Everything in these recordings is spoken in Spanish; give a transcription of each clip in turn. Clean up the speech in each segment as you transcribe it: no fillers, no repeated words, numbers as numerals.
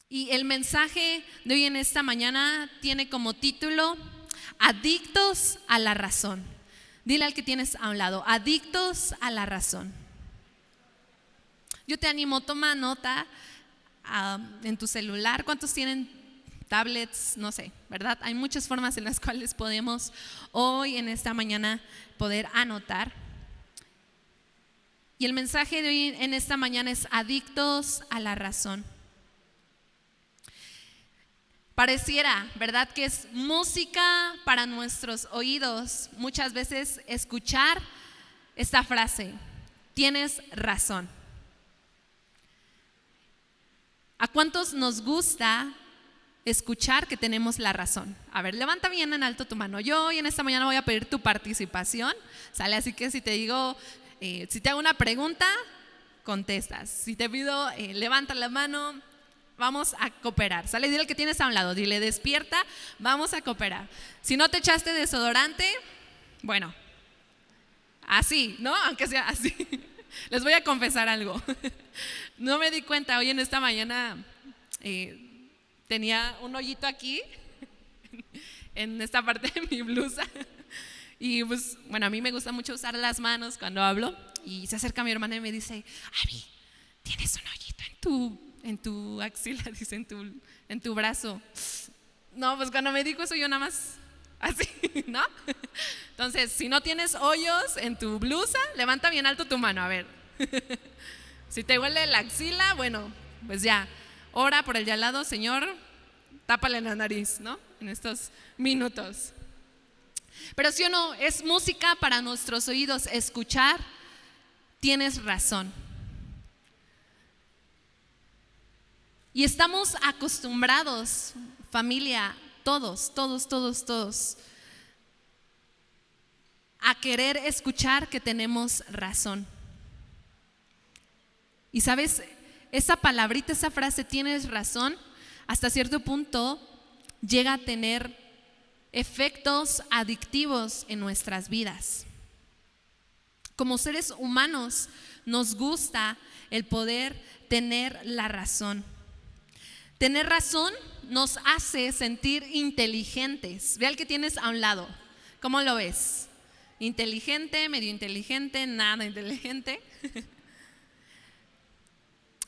Y el mensaje de hoy en esta mañana tiene como título Adictos a la razón. Dile al que tienes a un lado, adictos a la razón. Yo te animo, toma nota en tu celular. ¿Cuántos tienen tablets? No sé, ¿verdad? Hay muchas formas en las cuales podemos hoy en esta mañana poder anotar. Y el mensaje de hoy en esta mañana es adictos a la razón. Pareciera, ¿verdad?, que es música para nuestros oídos muchas veces escuchar esta frase, tienes razón. ¿A cuántos nos gusta escuchar que tenemos la razón? A ver, levanta bien en alto tu mano. Yo hoy en esta mañana voy a pedir tu participación, ¿sale? Así que si te digo, si te hago una pregunta, contestas. Si te pido, levanta la mano. Vamos a cooperar, ¿sale? Dile al que tienes a un lado, dile despierta, vamos a cooperar. Si no te echaste desodorante, bueno, así, ¿no? Aunque sea así. Les voy a confesar algo. No me di cuenta, hoy en esta mañana tenía un hoyito aquí, en esta parte de mi blusa. Y pues, bueno, a mí me gusta mucho usar las manos cuando hablo. Y se acerca mi hermana y me dice, Abby, tienes un hoyito en tu axila, dice, en tu brazo. No, pues cuando me dijo eso yo nada más así, ¿no? Entonces, si no tienes hoyos en tu blusa, levanta bien alto tu mano, a ver. Si te huele la axila, bueno, pues ya, ora por el de al lado, Señor, tápale la nariz, ¿no? En estos minutos. Pero sí o no, es música para nuestros oídos escuchar, tienes razón. Y estamos acostumbrados, familia, todos, a querer escuchar que tenemos razón. Y sabes, esa palabrita, esa frase, tienes razón, hasta cierto punto llega a tener efectos adictivos en nuestras vidas. Como seres humanos nos gusta el poder tener la razón. Tener razón nos hace sentir inteligentes. Ve al que tienes a un lado. ¿Cómo lo ves? ¿Inteligente, medio inteligente, nada inteligente?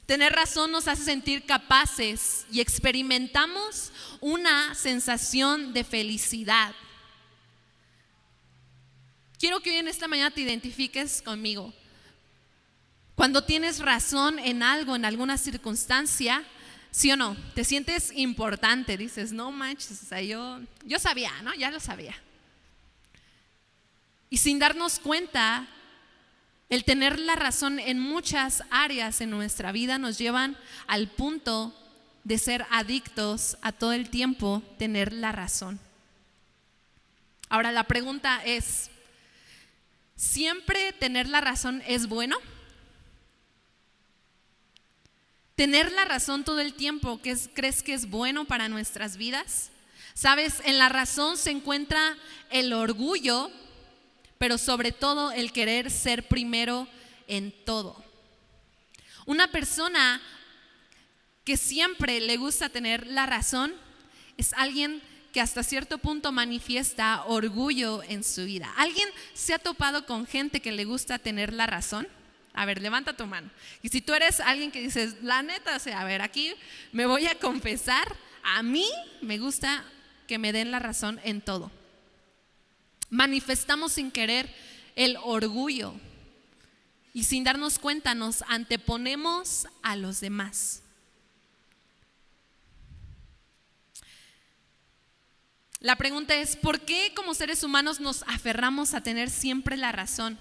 Tener razón nos hace sentir capaces y experimentamos una sensación de felicidad. Quiero que hoy en esta mañana te identifiques conmigo. Cuando tienes razón en algo, en alguna circunstancia, ¿sí o no? Te sientes importante, dices, no manches, o sea, yo sabía, ¿no? Ya lo sabía. Y sin darnos cuenta, el tener la razón en muchas áreas en nuestra vida nos llevan al punto de ser adictos a todo el tiempo tener la razón. Ahora la pregunta es, ¿siempre tener la razón es bueno? ¿Tener la razón todo el tiempo crees que es bueno para nuestras vidas? Sabes, en la razón se encuentra el orgullo, pero sobre todo el querer ser primero en todo. Una persona que siempre le gusta tener la razón es alguien que hasta cierto punto manifiesta orgullo en su vida. ¿Alguien se ha topado con gente que le gusta tener la razón? A ver, levanta tu mano. Y si tú eres alguien que dices, la neta, o sea, a ver, aquí me voy a confesar, a mí me gusta que me den la razón en todo. Manifestamos sin querer el orgullo y sin darnos cuenta nos anteponemos a los demás. La pregunta es, ¿por qué como seres humanos nos aferramos a tener siempre la razón?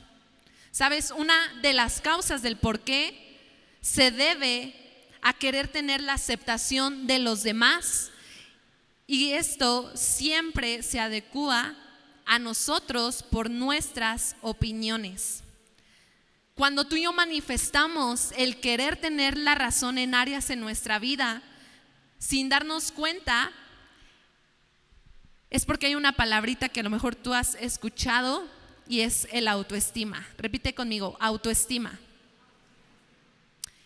¿Sabes? Una de las causas del por qué se debe a querer tener la aceptación de los demás, y esto siempre se adecúa a nosotros por nuestras opiniones. Cuando tú y yo manifestamos el querer tener la razón en áreas en nuestra vida, sin darnos cuenta, es porque hay una palabrita que a lo mejor tú has escuchado y es el autoestima. Repite conmigo, autoestima.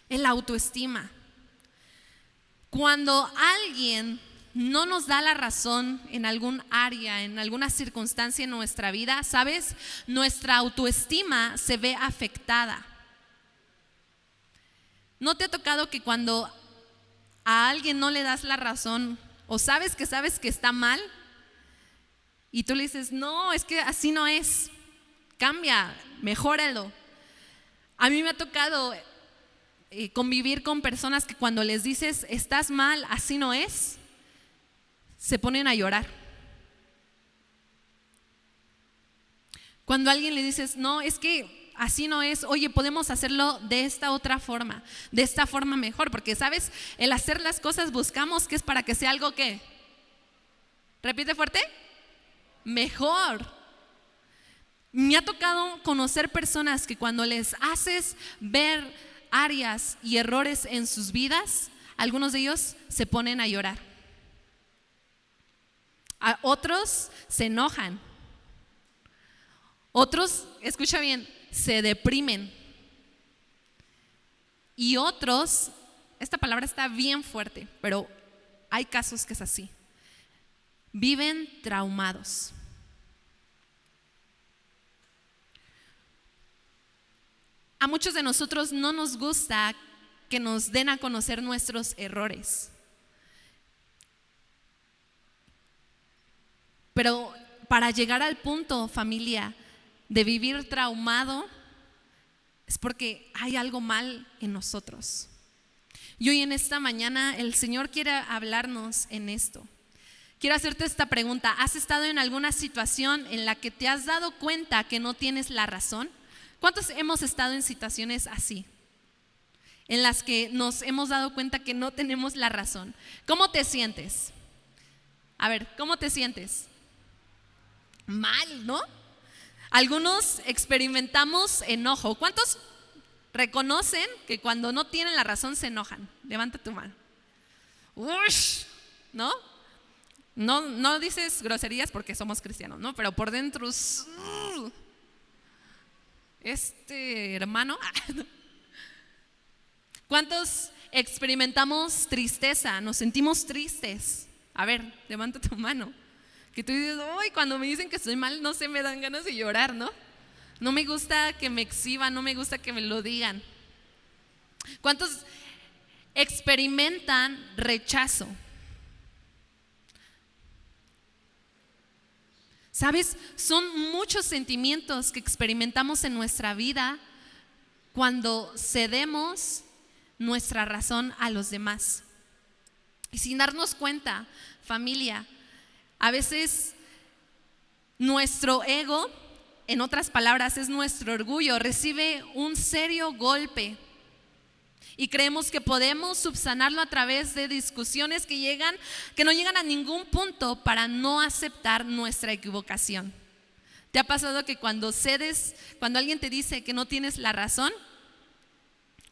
El autoestima. Cuando alguien no nos da la razón en algún área, en alguna circunstancia en nuestra vida, ¿sabes? Nuestra autoestima se ve afectada. ¿No te ha tocado que cuando a alguien no le das la razón o sabes que está mal y tú le dices, no, es que así no es, cambia, mejóralo? A mí me ha tocado convivir con personas que cuando les dices, estás mal, así no es, se ponen a llorar. Cuando a alguien le dices, no, es que así no es, oye, podemos hacerlo de esta otra forma, de esta forma mejor, porque sabes, el hacer las cosas buscamos que es para que sea algo que, repite fuerte, mejor. Me ha tocado conocer personas que cuando les haces ver áreas y errores en sus vidas, algunos de ellos se ponen a llorar. A otros se enojan. Otros, escucha bien, se deprimen. Y otros, esta palabra está bien fuerte, pero hay casos que es así. Viven traumados. A muchos de nosotros no nos gusta que nos den a conocer nuestros errores. Pero para llegar al punto, familia, de vivir traumado, es porque hay algo mal en nosotros. Y hoy en esta mañana el Señor quiere hablarnos en esto. Quiero hacerte esta pregunta. ¿Has estado en alguna situación en la que te has dado cuenta que no tienes la razón? ¿Cuántos hemos estado en situaciones así? En las que nos hemos dado cuenta que no tenemos la razón. ¿Cómo te sientes? A ver, ¿cómo te sientes? Mal, ¿no? Algunos experimentamos enojo. ¿Cuántos reconocen que cuando no tienen la razón se enojan? Levanta tu mano. Ush, ¿no? No dices groserías porque somos cristianos, ¿no? Pero por dentro, hermano. ¿Cuántos experimentamos tristeza? Nos sentimos tristes. A ver, levanta tu mano. Que tú dices, uy, cuando me dicen que estoy mal, no sé, me dan ganas de llorar, ¿no? No me gusta que me exhiban, no me gusta que me lo digan. ¿Cuántos experimentan rechazo? ¿Sabes? Son muchos sentimientos que experimentamos en nuestra vida cuando cedemos nuestra razón a los demás. Y sin darnos cuenta, familia, a veces nuestro ego, en otras palabras, es nuestro orgullo, recibe un serio golpe. Y creemos que podemos subsanarlo a través de discusiones que no llegan a ningún punto para no aceptar nuestra equivocación. ¿Te ha pasado que cuando alguien te dice que no tienes la razón,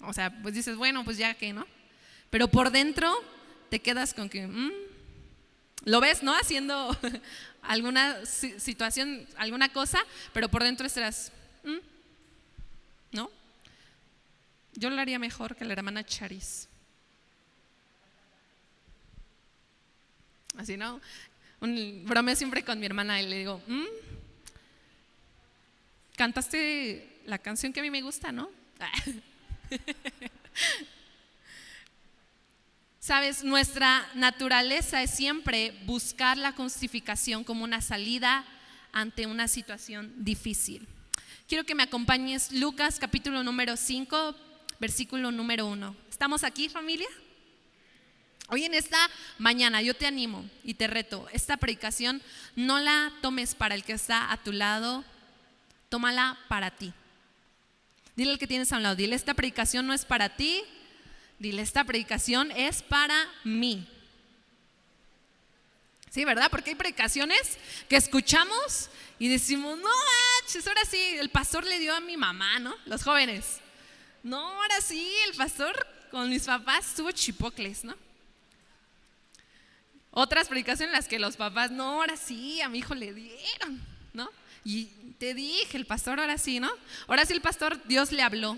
o sea, pues dices, bueno, pues ya que, ¿no? Pero por dentro te quedas con que, lo ves, ¿no? Haciendo alguna situación, alguna cosa, pero por dentro estarás, ¿no? Yo lo haría mejor que la hermana Charis. Así, ¿no? Bromeo siempre con mi hermana y le digo, cantaste la canción que a mí me gusta, ¿no? Sabes, nuestra naturaleza es siempre buscar la justificación como una salida ante una situación difícil. Quiero que me acompañes Lucas capítulo número 5, versículo número 1. ¿Estamos aquí, familia? Hoy en esta mañana yo te animo y te reto, esta predicación no la tomes para el que está a tu lado, tómala para ti. Dile al que tienes a un lado, dile, esta predicación no es para ti, dile, esta predicación es para mí. Sí, ¿verdad? Porque hay predicaciones que escuchamos y decimos, no manches, ahora sí, el pastor le dio a mi mamá, ¿no? Los jóvenes. No, ahora sí, el pastor con mis papás tuvo chipocles, ¿no? Otras predicaciones en las que los papás, no, ahora sí, a mi hijo le dieron, ¿no? Y te dije, el pastor ahora sí, ¿no? Ahora sí el pastor, Dios le habló.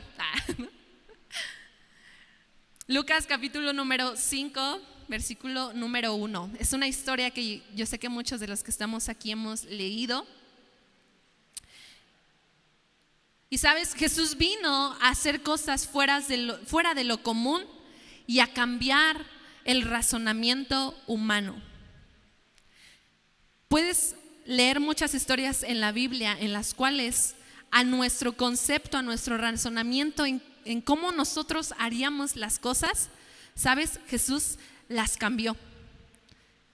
Lucas capítulo número 5, versículo número 1. Es una historia que yo sé que muchos de los que estamos aquí hemos leído. Y sabes, Jesús vino a hacer cosas fuera de lo común y a cambiar el razonamiento humano. Puedes leer muchas historias en la Biblia en las cuales a nuestro concepto, a nuestro razonamiento en cómo nosotros haríamos las cosas, sabes, Jesús las cambió.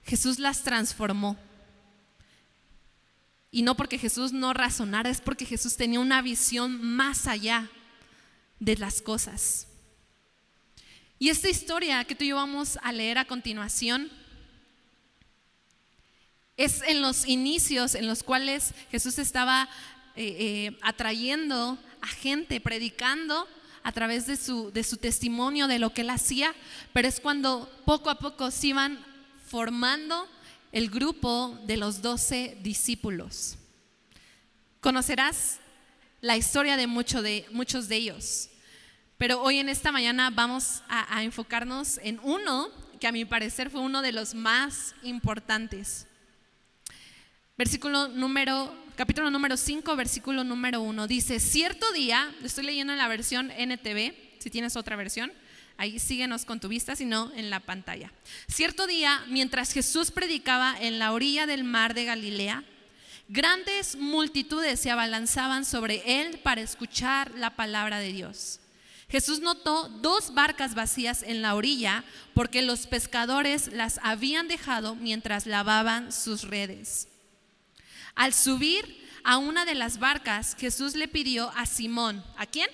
Jesús las transformó. Y no porque Jesús no razonara, es porque Jesús tenía una visión más allá de las cosas. Y esta historia que tú y yo vamos a leer a continuación es en los inicios en los cuales Jesús estaba atrayendo a gente, predicando a través de su testimonio de lo que él hacía, pero es cuando poco a poco se iban formando el grupo de los 12 discípulos. Conocerás la historia de muchos de ellos, pero hoy en esta mañana vamos a enfocarnos en uno que a mi parecer fue uno de los más importantes. Capítulo número 5, versículo número 1 dice: cierto día, estoy leyendo en la versión NTV, si tienes otra versión, ahí síguenos con tu vista, si no en la pantalla. Cierto día, mientras Jesús predicaba en la orilla del mar de Galilea, grandes multitudes se abalanzaban sobre él para escuchar la palabra de Dios. Jesús notó 2 barcas vacías en la orilla porque los pescadores las habían dejado mientras lavaban sus redes. Al subir a una de las barcas, Jesús le pidió a Simón, ¿a quién?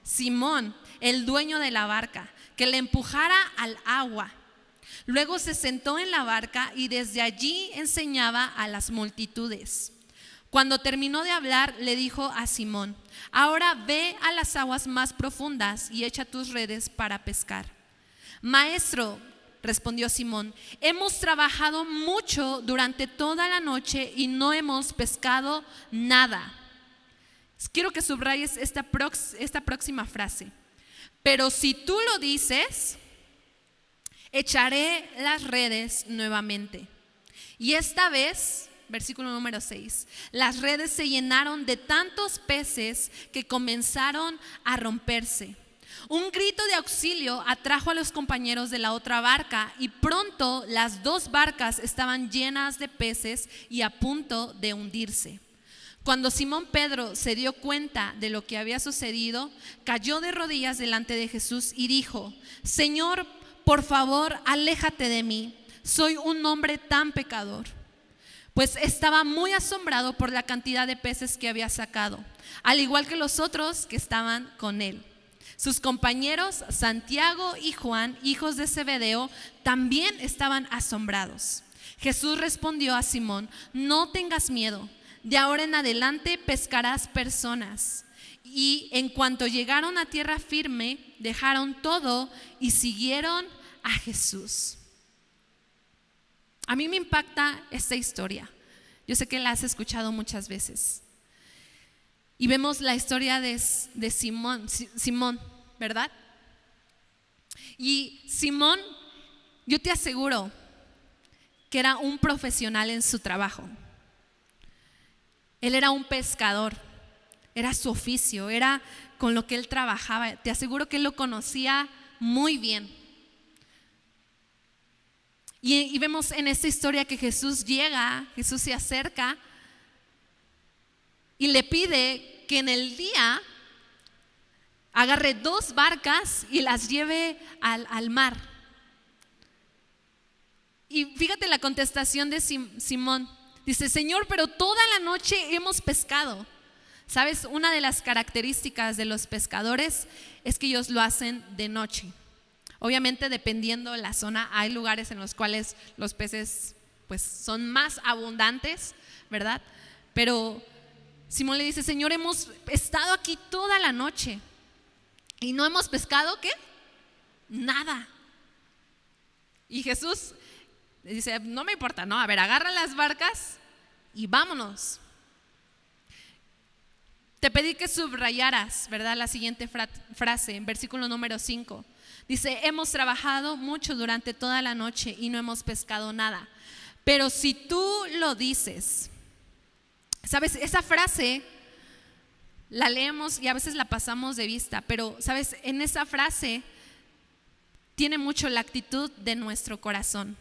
Simón, el dueño de la barca, que le empujara al agua. Luego se sentó en la barca y desde allí enseñaba a las multitudes. Cuando terminó de hablar, le dijo a Simón: ahora ve a las aguas más profundas y echa tus redes para pescar. Maestro, respondió Simón, hemos trabajado mucho durante toda la noche y no hemos pescado nada. Quiero que subrayes esta próxima frase. Pero si tú lo dices, echaré las redes nuevamente. Y esta vez, versículo número 6, las redes se llenaron de tantos peces que comenzaron a romperse. Un grito de auxilio atrajo a los compañeros de la otra barca y pronto las 2 barcas estaban llenas de peces y a punto de hundirse. Cuando Simón Pedro se dio cuenta de lo que había sucedido, cayó de rodillas delante de Jesús y dijo: Señor, por favor, aléjate de mí, soy un hombre tan pecador. Pues estaba muy asombrado por la cantidad de peces que había sacado, al igual que los otros que estaban con él. Sus compañeros Santiago y Juan, hijos de Zebedeo, también estaban asombrados. Jesús respondió a Simón: no tengas miedo, de ahora en adelante pescarás personas. Y en cuanto llegaron a tierra firme, dejaron todo y siguieron a Jesús. A mí me impacta esta historia. Yo sé que la has escuchado muchas veces. Y vemos la historia de Simón, ¿verdad? Y Simón, yo te aseguro que era un profesional en su trabajo. Él era un pescador, era su oficio, era con lo que él trabajaba. Te aseguro que él lo conocía muy bien. Y vemos en esta historia que Jesús se acerca y le pide que en el día agarre 2 barcas y las lleve al mar. Y fíjate la contestación de Simón. Dice: Señor, pero toda la noche hemos pescado. ¿Sabes? Una de las características de los pescadores es que ellos lo hacen de noche. Obviamente, dependiendo de la zona, hay lugares en los cuales los peces pues son más abundantes, ¿verdad? Pero Simón le dice: Señor, hemos estado aquí toda la noche y no hemos pescado, ¿qué? Nada. Y Jesús le dice: no me importa, no, a ver, agarra las barcas y vámonos. Te pedí que subrayaras, ¿verdad?, la siguiente frase en versículo número 5. Dice, hemos trabajado mucho durante toda la noche y no hemos pescado nada. Pero si tú lo dices, ¿sabes? Esa frase la leemos y a veces la pasamos de vista, pero, ¿sabes? En esa frase tiene mucho la actitud de nuestro corazón.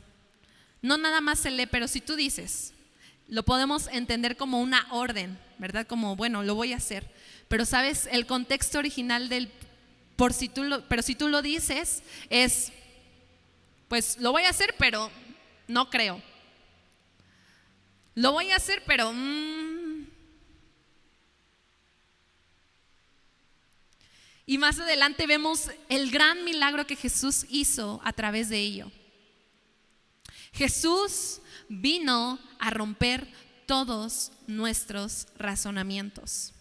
No nada más se lee, pero si tú dices, lo podemos entender como una orden, ¿verdad? Como, bueno, lo voy a hacer. Pero, ¿sabes? El contexto original del pero si tú lo dices es, pues lo voy a hacer, pero no creo. Lo voy a hacer, pero Y más adelante vemos el gran milagro que Jesús hizo a través de ello. Jesús vino a romper todos nuestros razonamientos.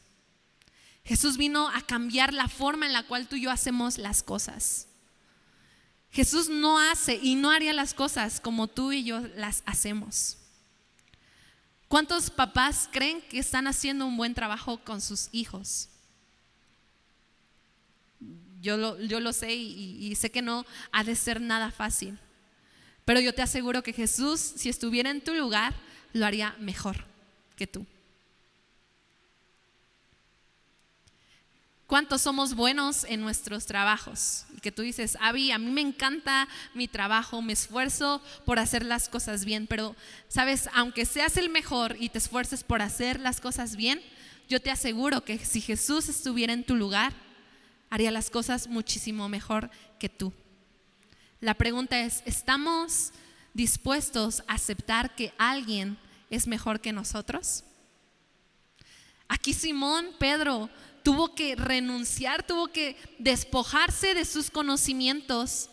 Jesús vino a cambiar la forma en la cual tú y yo hacemos las cosas. Jesús no hace y no haría las cosas como tú y yo las hacemos. ¿Cuántos papás creen que están haciendo un buen trabajo con sus hijos? Yo lo sé y sé que no ha de ser nada fácil. Pero yo te aseguro que Jesús, si estuviera en tu lugar, lo haría mejor que tú. ¿Cuántos somos buenos en nuestros trabajos? Y que tú dices, Abby, a mí me encanta mi trabajo, me esfuerzo por hacer las cosas bien. Pero, ¿sabes? Aunque seas el mejor y te esfuerces por hacer las cosas bien, yo te aseguro que si Jesús estuviera en tu lugar, haría las cosas muchísimo mejor que tú. La pregunta es, ¿estamos dispuestos a aceptar que alguien es mejor que nosotros? Aquí Simón Pedro tuvo que renunciar, tuvo que despojarse de sus conocimientos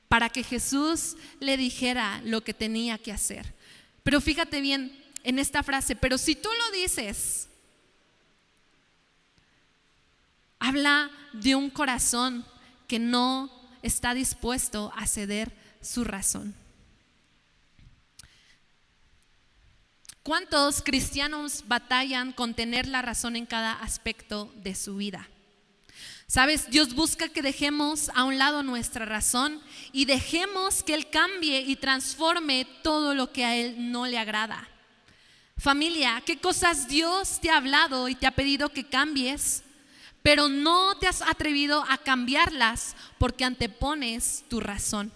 para que Jesús le dijera lo que tenía que hacer. Pero fíjate bien en esta frase, pero si tú lo dices, habla de un corazón que no está dispuesto a ceder su razón. ¿Cuántos cristianos batallan con tener la razón en cada aspecto de su vida? ¿Sabes? Dios busca que dejemos a un lado nuestra razón y dejemos que Él cambie y transforme todo lo que a Él no le agrada. Familia, ¿qué cosas Dios te ha hablado y te ha pedido que cambies, pero no te has atrevido a cambiarlas porque antepones tu razón?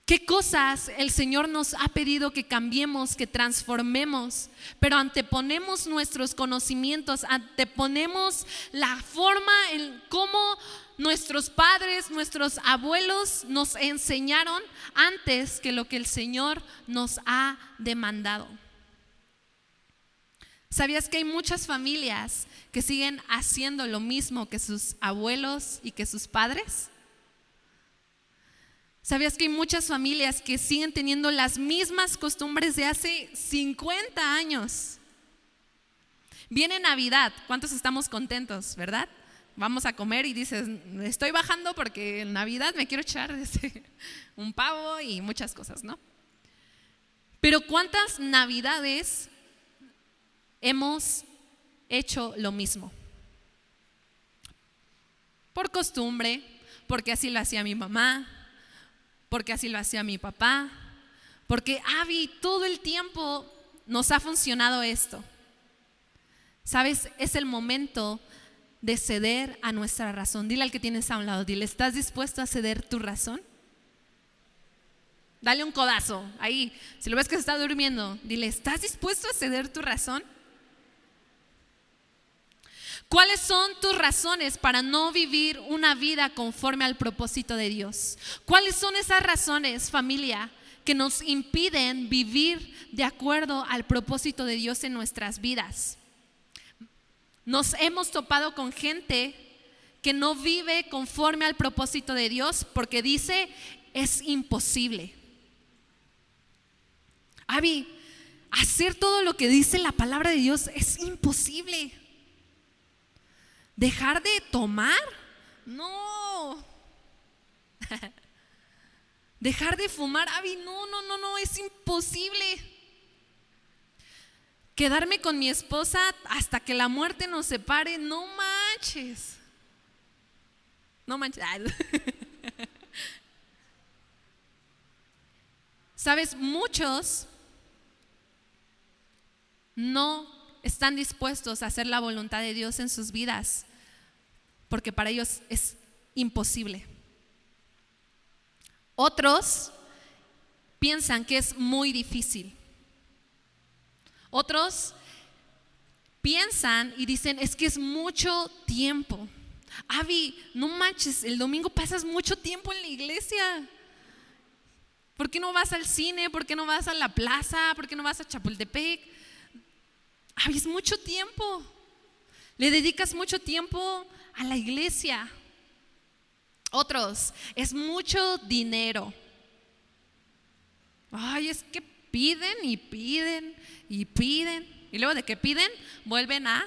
¿Qué cosas el Señor nos ha pedido que cambiemos, que transformemos, pero anteponemos nuestros conocimientos, anteponemos la forma en cómo nuestros padres, nuestros abuelos nos enseñaron antes que lo que el Señor nos ha demandado? ¿Sabías que hay muchas familias que siguen haciendo lo mismo que sus abuelos y que sus padres? ¿Sabías que hay muchas familias que siguen teniendo las mismas costumbres de hace 50 años? Viene Navidad, ¿cuántos estamos contentos, verdad? Vamos a comer y dices, estoy bajando porque en Navidad me quiero echar un pavo y muchas cosas, ¿no? Pero ¿cuántas Navidades hemos hecho lo mismo? Por costumbre, porque así lo hacía mi mamá, porque así lo hacía mi papá, porque Abby, todo el tiempo nos ha funcionado esto. ¿Sabes? Es el momento de ceder a nuestra razón. Dile al que tienes a un lado, dile, ¿estás dispuesto a ceder tu razón? Dale un codazo, ahí, si lo ves que se está durmiendo, dile, ¿estás dispuesto a ceder tu razón? ¿Cuáles son tus razones para no vivir una vida conforme al propósito de Dios? ¿Cuáles son esas razones, familia, que nos impiden vivir de acuerdo al propósito de Dios en nuestras vidas? Nos hemos topado con gente que no vive conforme al propósito de Dios porque dice, es imposible. Abby, hacer todo lo que dice la palabra de Dios es imposible. ¿Dejar de tomar? No. ¿Dejar de fumar? Abby, no, es imposible. ¿Quedarme con mi esposa hasta que la muerte nos separe? No manches. No manches. Sabes, muchos no están dispuestos a hacer la voluntad de Dios en sus vidas porque para ellos es imposible. Otros piensan que es muy difícil. Otros piensan y dicen, es que es mucho tiempo. Abby, no manches, el domingo pasas mucho tiempo en la iglesia. ¿Por qué no vas al cine? ¿Por qué no vas a la plaza? ¿Por qué no vas a Chapultepec? Abby, es mucho tiempo. Le dedicas mucho tiempo a la iglesia. Otros, es mucho dinero. Ay, es que piden y piden y piden. Y luego de que piden, vuelven a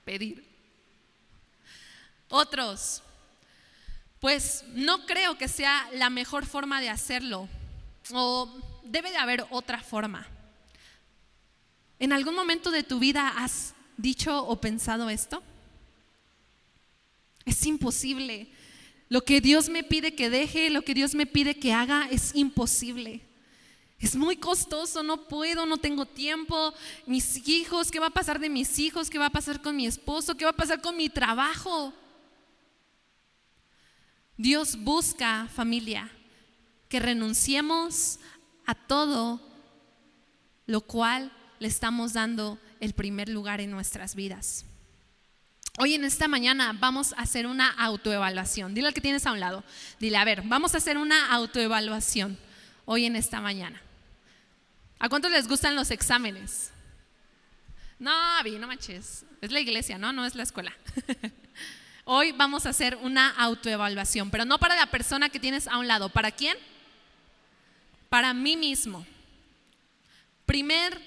pedir. Otros, pues no creo que sea la mejor forma de hacerlo. O debe de haber otra forma. ¿En algún momento de tu vida has dicho o pensado esto? Es imposible. Lo que Dios me pide que deje, lo que Dios me pide que haga, es imposible. Es muy costoso, no puedo, no tengo tiempo. Mis hijos, ¿qué va a pasar de mis hijos? ¿Qué va a pasar con mi esposo? ¿Qué va a pasar con mi trabajo? Dios busca, familia, que renunciemos a todo lo cual le estamos dando el primer lugar en nuestras vidas. Hoy en esta mañana vamos a hacer una autoevaluación. Dile al que tienes a un lado, dile, a ver, vamos a hacer una autoevaluación hoy en esta mañana. ¿A cuántos les gustan los exámenes? No, Abby, no manches, es la iglesia, no es la escuela. Hoy vamos a hacer una autoevaluación, pero no para la persona que tienes a un lado. ¿Para quién? Para mí mismo. Primer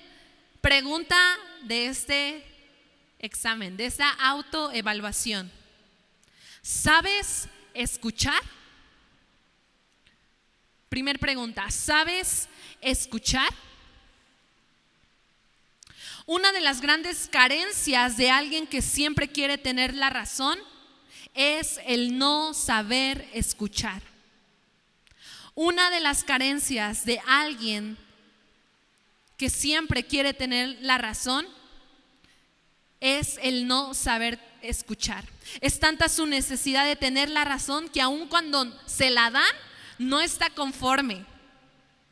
pregunta de este examen, de esta autoevaluación. ¿Sabes escuchar? Primer pregunta, ¿sabes escuchar? Una de las grandes carencias de alguien que siempre quiere tener la razón es el no saber escuchar. Una de las carencias de alguien que siempre quiere tener la razón es el no saber escuchar. Es tanta su necesidad de tener la razón que aun cuando se la dan, no está conforme.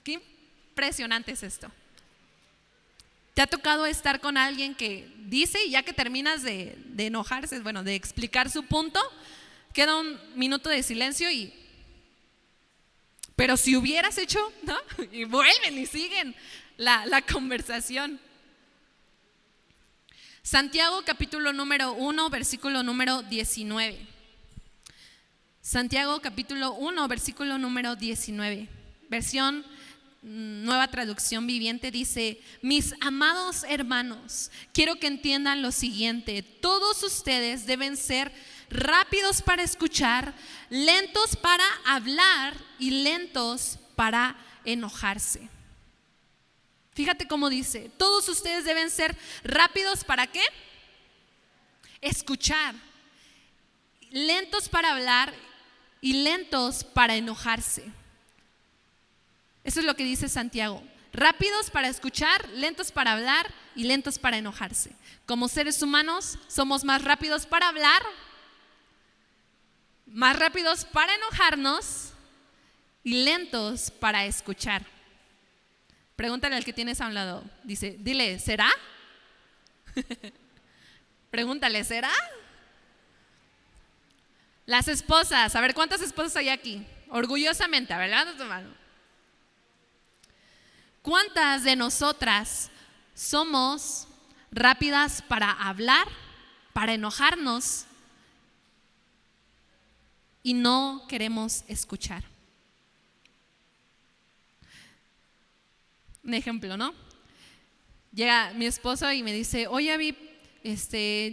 Qué impresionante es esto. ¿Te ha tocado estar con alguien que dice y ya que terminas de enojarse, bueno, de explicar su punto, queda un minuto de silencio pero si hubieras hecho, ¿no? Y vuelven y siguen la conversación. Santiago capítulo número 1, versículo número 19. Santiago capítulo 1, versículo número 19. Versión Nueva Traducción Viviente dice: mis amados hermanos, quiero que entiendan lo siguiente. Todos ustedes deben ser rápidos para escuchar, lentos para hablar y lentos para enojarse. Fíjate cómo dice: todos ustedes deben ser rápidos para ¿qué? Escuchar, lentos para hablar y lentos para enojarse. Eso es lo que dice Santiago. Rápidos para escuchar, lentos para hablar y lentos para enojarse. Como seres humanos somos más rápidos para hablar, más rápidos para enojarnos y lentos para escuchar. Pregúntale al que tienes a un lado. Dile, ¿será? Pregúntale, ¿será? Las esposas, a ver, ¿cuántas esposas hay aquí? Orgullosamente, a ver, levanta tu mano. ¿Cuántas de nosotras somos rápidas para hablar, para enojarnos y no queremos escuchar? Un ejemplo, ¿no? Llega mi esposo y me dice: oye, Abby,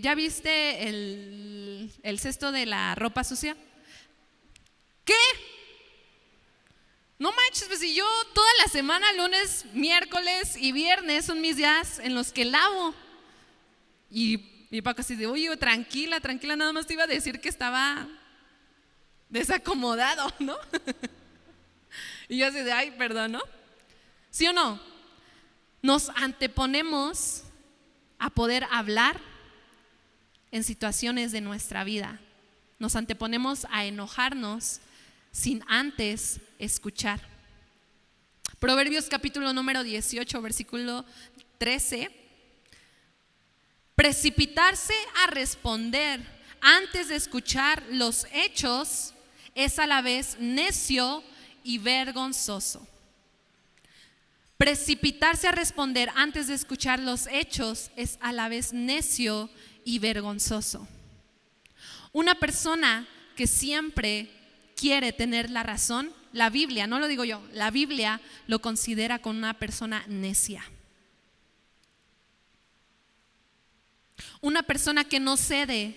¿ya viste el cesto de la ropa sucia? ¿Qué? No manches, pues si yo toda la semana, lunes, miércoles y viernes son mis días en los que lavo. Y Paco así de: oye, tranquila, nada más te iba a decir que estaba desacomodado, ¿no? Y yo así de, ay, perdón, ¿no? ¿Sí o no? Nos anteponemos a poder hablar en situaciones de nuestra vida. Nos anteponemos a enojarnos sin antes escuchar. Proverbios capítulo número 18, versículo 13. Precipitarse a responder antes de escuchar los hechos es a la vez necio y vergonzoso. Precipitarse a responder antes de escuchar los hechos es a la vez necio y vergonzoso. Una persona que siempre quiere tener la razón, la Biblia, no lo digo yo, la Biblia lo considera como una persona necia. Una persona que no cede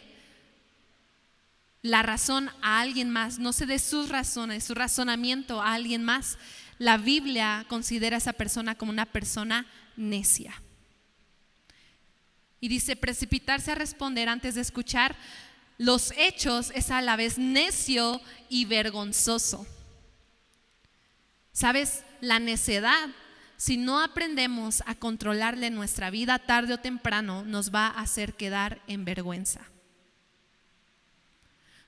la razón a alguien más, no cede sus razones, su razonamiento a alguien más, la Biblia considera a esa persona como una persona necia. Y dice, precipitarse a responder antes de escuchar los hechos es a la vez necio y vergonzoso. ¿Sabes? La necedad, si no aprendemos a controlarle nuestra vida, tarde o temprano nos va a hacer quedar en vergüenza.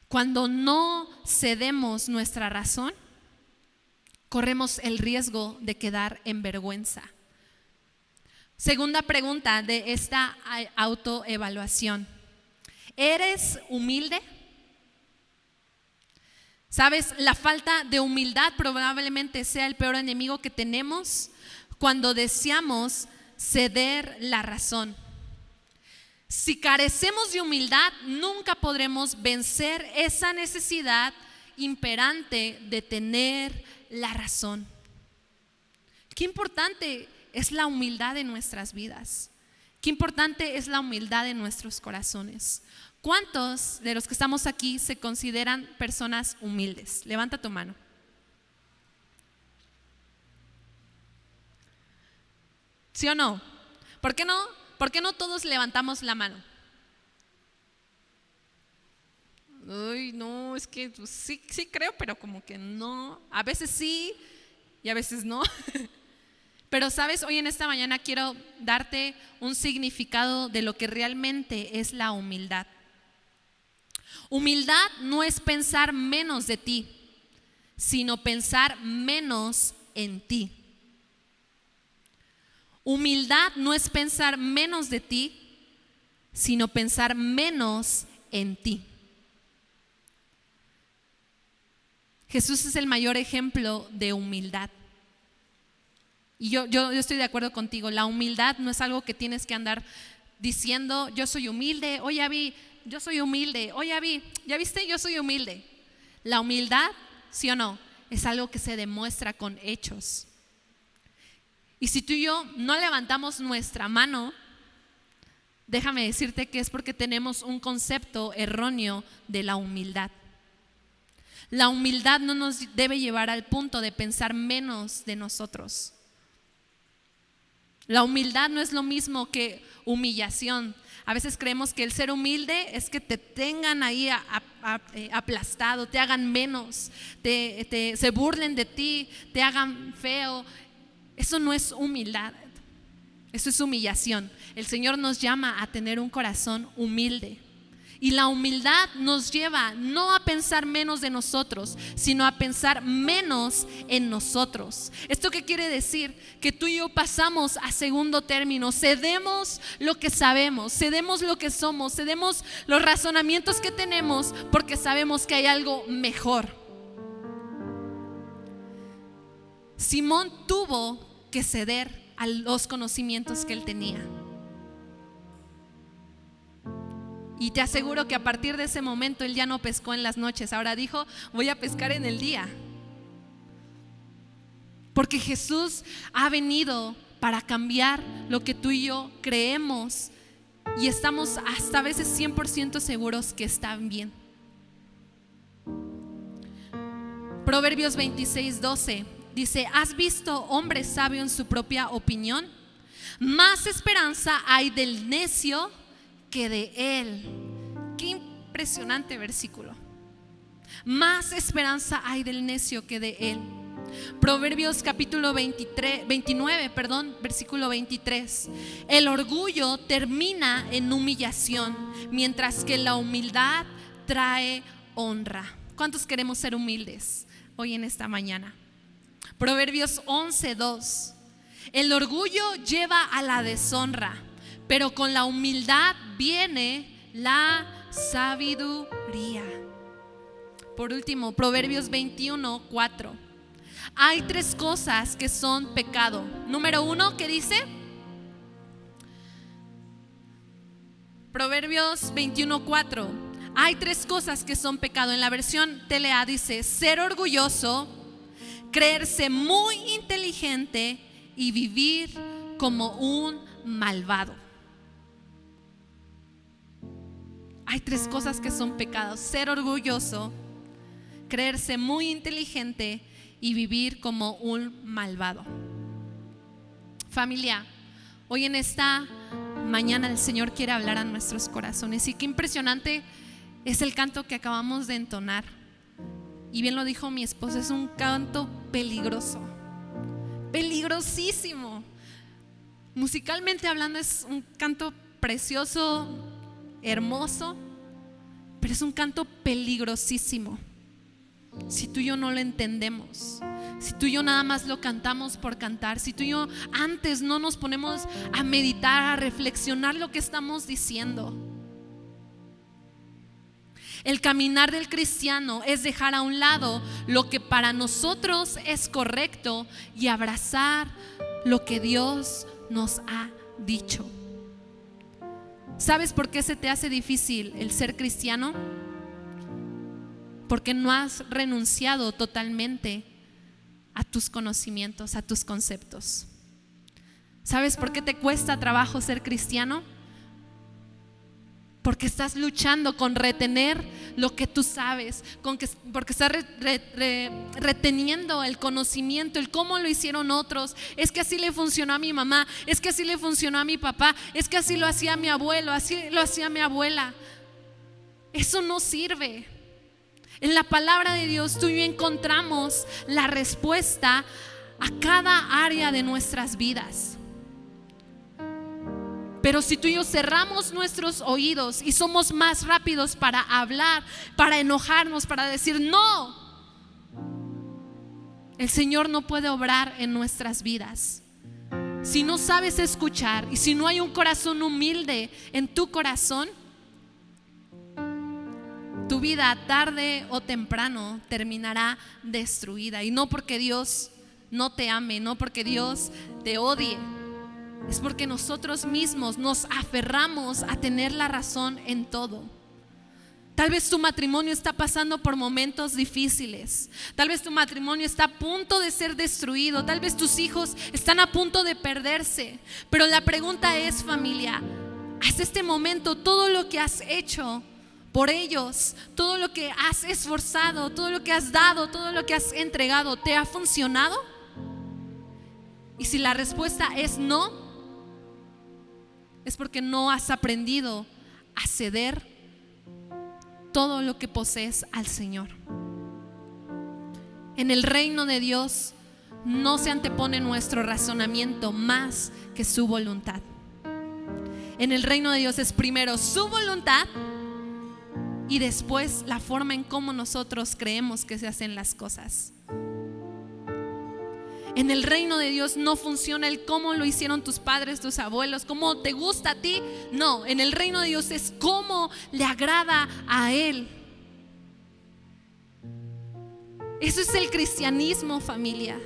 Cuando no cedemos nuestra razón, corremos el riesgo de quedar en vergüenza. Segunda pregunta de esta autoevaluación: ¿eres humilde? ¿Sabes? La falta de humildad probablemente sea el peor enemigo que tenemos cuando deseamos ceder la razón. Si carecemos de humildad, nunca podremos vencer esa necesidad imperante de tener la razón. Qué importante es la humildad en nuestras vidas. Qué importante es la humildad en nuestros corazones. ¿Cuántos de los que estamos aquí se consideran personas humildes? Levanta tu mano. ¿Sí o no? ¿Por qué no? ¿Por qué no todos levantamos la mano? Uy, no, es que pues, sí creo, pero como que no. A veces sí y a veces no. Pero sabes, hoy en esta mañana quiero darte un significado de lo que realmente es la humildad. Humildad no es pensar menos de ti, sino pensar menos en ti. Humildad no es pensar menos de ti, sino pensar menos en ti. Jesús es el mayor ejemplo de humildad. Y yo estoy de acuerdo contigo. La humildad no es algo que tienes que andar diciendo, yo soy humilde, oye Abby, yo soy humilde, oye Abby, ¿ya viste? Yo soy humilde. La humildad, ¿sí o no? Es algo que se demuestra con hechos. Y si tú y yo no levantamos nuestra mano, déjame decirte que es porque tenemos un concepto erróneo de la humildad. La humildad no nos debe llevar al punto de pensar menos de nosotros. La humildad no es lo mismo que humillación. A veces creemos que el ser humilde es que te tengan ahí aplastado, te hagan menos, se burlen de ti, te hagan feo. Eso no es humildad, eso es humillación. El Señor nos llama a tener un corazón humilde. Y la humildad nos lleva no a pensar menos de nosotros, sino a pensar menos en nosotros. ¿Esto qué quiere decir? Que tú y yo pasamos a segundo término, cedemos lo que sabemos, cedemos lo que somos, cedemos los razonamientos que tenemos porque sabemos que hay algo mejor. Simón tuvo que ceder a los conocimientos que él tenía. Y te aseguro que a partir de ese momento él ya no pescó en las noches, ahora dijo, voy a pescar en el día. Porque Jesús ha venido para cambiar lo que tú y yo creemos y estamos hasta a veces 100% seguros que están bien. Proverbios 26:12 dice, ¿has visto hombre sabio en su propia opinión? Más esperanza hay del necio que de él. Qué impresionante versículo. Más esperanza hay del necio que de él. Proverbios capítulo 29, versículo 23. El orgullo termina en humillación, mientras que la humildad trae honra. ¿Cuántos queremos ser humildes hoy en esta mañana? Proverbios 11:2. El orgullo lleva a la deshonra, pero con la humildad viene la sabiduría. Por último, Proverbios 21:4. Hay 3 cosas que son pecado. Número 1, ¿qué dice? Proverbios 21:4. Hay 3 cosas que son pecado. En la versión TLA dice: ser orgulloso, creerse muy inteligente y vivir como un malvado. Hay 3 cosas que son pecados: ser orgulloso, creerse muy inteligente y vivir como un malvado. Familia, hoy en esta mañana el Señor quiere hablar a nuestros corazones. Y qué impresionante es el canto que acabamos de entonar. Y bien lo dijo mi esposa, es un canto peligroso, peligrosísimo. Musicalmente hablando es un canto precioso, hermoso, pero es un canto peligrosísimo si tú y yo no lo entendemos, si tú y yo nada más lo cantamos por cantar, si tú y yo antes no nos ponemos a meditar, a reflexionar lo que estamos diciendo. El caminar del cristiano es dejar a un lado lo que para nosotros es correcto y abrazar lo que Dios nos ha dicho. ¿Sabes por qué se te hace difícil el ser cristiano? Porque no has renunciado totalmente a tus conocimientos, a tus conceptos. ¿Sabes por qué te cuesta trabajo ser cristiano? Porque estás luchando con retener lo que tú sabes, porque estás reteniendo el conocimiento, el cómo lo hicieron otros. Es que así le funcionó a mi mamá, es que así le funcionó a mi papá, es que así lo hacía mi abuelo, así lo hacía mi abuela. Eso no sirve. En la palabra de Dios tú y yo encontramos la respuesta a cada área de nuestras vidas. Pero si tú y yo cerramos nuestros oídos y somos más rápidos para hablar, para enojarnos, para decir no, el Señor no puede obrar en nuestras vidas. Si no sabes escuchar y si no hay un corazón humilde en tu corazón, tu vida tarde o temprano terminará destruida. Y no porque Dios no te ame, no porque Dios te odie, es porque nosotros mismos nos aferramos a tener la razón en todo. Tal vez tu matrimonio está pasando por momentos difíciles. Tal vez tu matrimonio está a punto de ser destruido. Tal vez tus hijos están a punto de perderse. Pero la pregunta es, familia, hasta este momento todo lo que has hecho por ellos, todo lo que has esforzado, todo lo que has dado, todo lo que has entregado, ¿te ha funcionado? Y si la respuesta es no, es porque no has aprendido a ceder todo lo que posees al Señor. En el reino de Dios no se antepone nuestro razonamiento más que su voluntad. En el reino de Dios es primero su voluntad y después la forma en cómo nosotros creemos que se hacen las cosas. En el reino de Dios no funciona el cómo lo hicieron tus padres, tus abuelos, cómo te gusta a ti. No, en el reino de Dios es cómo le agrada a Él. Eso es el cristianismo, familia.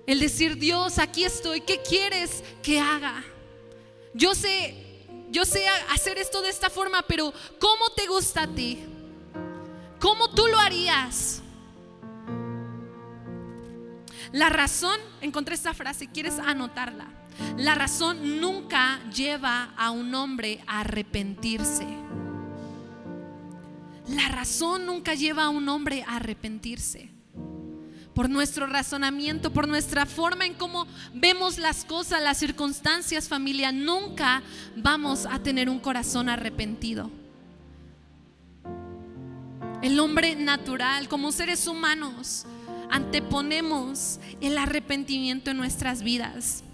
El decir: Dios, aquí estoy, ¿qué quieres que haga? Yo sé hacer esto de esta forma, pero ¿cómo te gusta a ti? ¿Cómo tú lo harías? La razón, encontré esta frase, ¿quieres anotarla? La razón nunca lleva a un hombre a arrepentirse. La razón nunca lleva a un hombre a arrepentirse. Por nuestro razonamiento, por nuestra forma en cómo vemos las cosas, las circunstancias, familia, nunca vamos a tener un corazón arrepentido. El hombre natural, como seres humanos, anteponemos el arrepentimiento en nuestras vidas.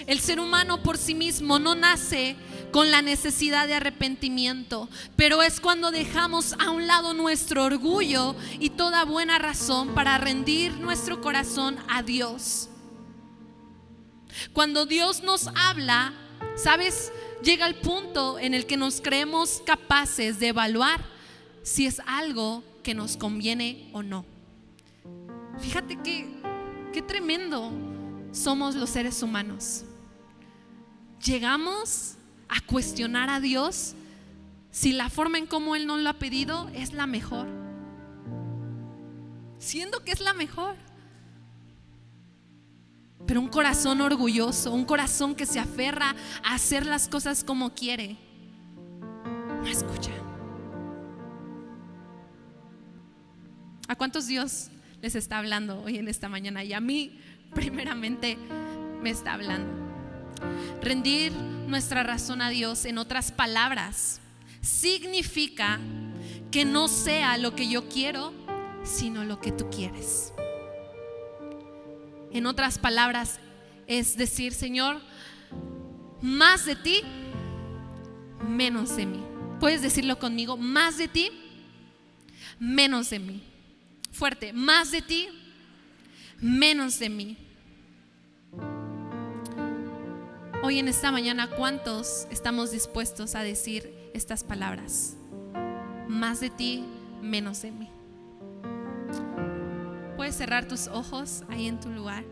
El ser humano por sí mismo no nace con la necesidad de arrepentimiento, pero es cuando dejamos a un lado nuestro orgullo y toda buena razón para rendir nuestro corazón a Dios. Cuando Dios nos habla, ¿sabes? Llega el punto en el que nos creemos capaces de evaluar si es algo que nos conviene o no. Fíjate qué tremendo somos los seres humanos. Llegamos a cuestionar a Dios si la forma en cómo Él nos lo ha pedido es la mejor, siendo que es la mejor. Pero un corazón orgulloso, un corazón que se aferra a hacer las cosas como quiere, no escucha. ¿A cuántos Dios les está hablando hoy en esta mañana? Y a mí primeramente me está hablando. Rendir nuestra razón a Dios, en otras palabras, significa que no sea lo que yo quiero, sino lo que tú quieres. En otras palabras, es decir, Señor, más de ti, menos de mí. ¿Puedes decirlo conmigo? Más de ti, menos de mí. Fuerte, más de ti, menos de mí. Hoy en esta mañana, ¿cuántos estamos dispuestos a decir estas palabras? Más de ti, menos de mí. Puedes cerrar tus ojos ahí en tu lugar.